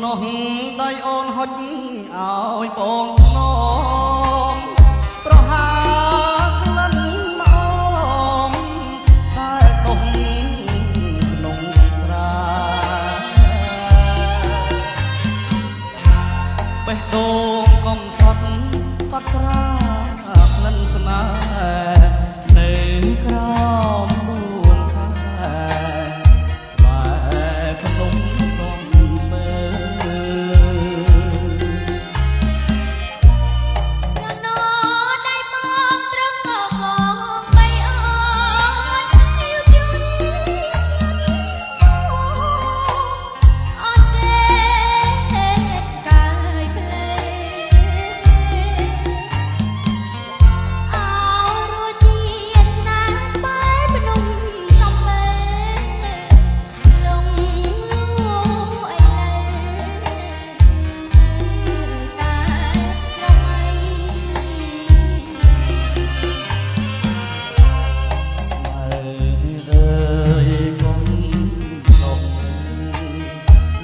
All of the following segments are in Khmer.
នោះដៃអូនហុចឲ្យបងនំប្រហាក្លិនមកតែដុំក្នុងស្រាបេះដូងកំសត់កត់ត្រាក្លិនស្នេហ៍នៅក្រោមដួងខែបែបក្នុងសំពើស្រណោដៃមកត្រឹងមកបីអូនយូរយូរអត់ទេកាយភ្លេអោរជាស្នាបែបភ្នំសំពើលងអីលើតែងំអីស្មើអើយកុំលង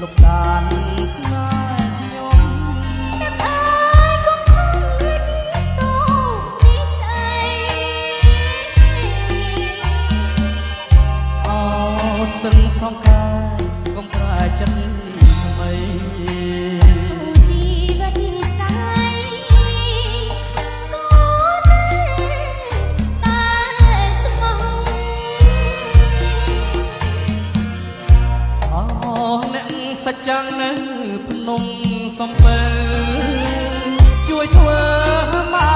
លុបដានស្នេហ៍ខ្ញុំ តែអើយកុំខំលួចតោនិស័យអោស្ទឹងសងកាយកុំប្រែចិត្តថ្មី ជីវិតសាយក៏តែស្មោះអោអ្នកសច្ចាំងនៅភ្នំសំពើជួយធ្វើម៉ែ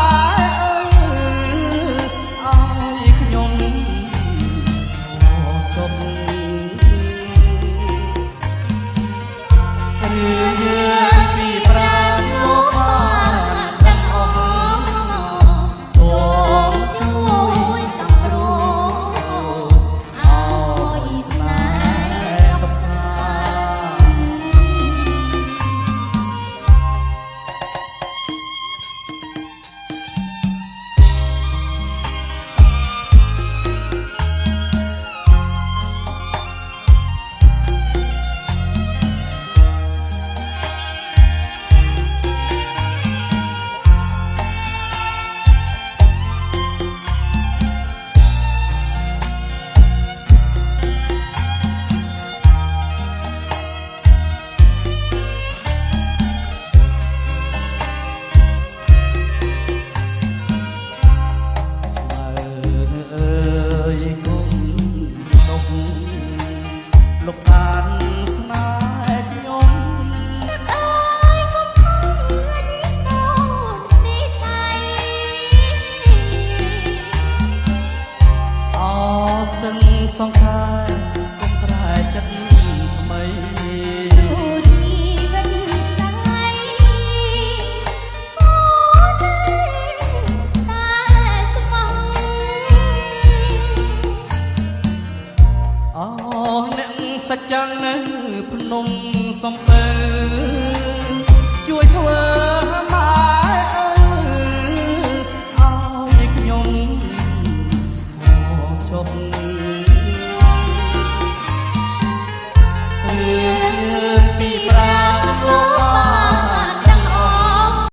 អើយឲ្យខ្ញុំមកជុំរឿងយើងពីប្រាណលោកបានដឹងអស់សូមជួយសម្រួលឲ្យស្នេហ៍សុខសាន្តស្មើអើយកុំលុបលុបអានស្នេហ៍ខ្ញុំ អើយកុំខំលួចតោនិស័យ អោស្ទឹងសងខាយកុំប្រែចិត្តថ្មី ជីវិតសាយក៏តែស្មោះ អោអ្នកសច្ចាំងនៅភ្នំសំពើ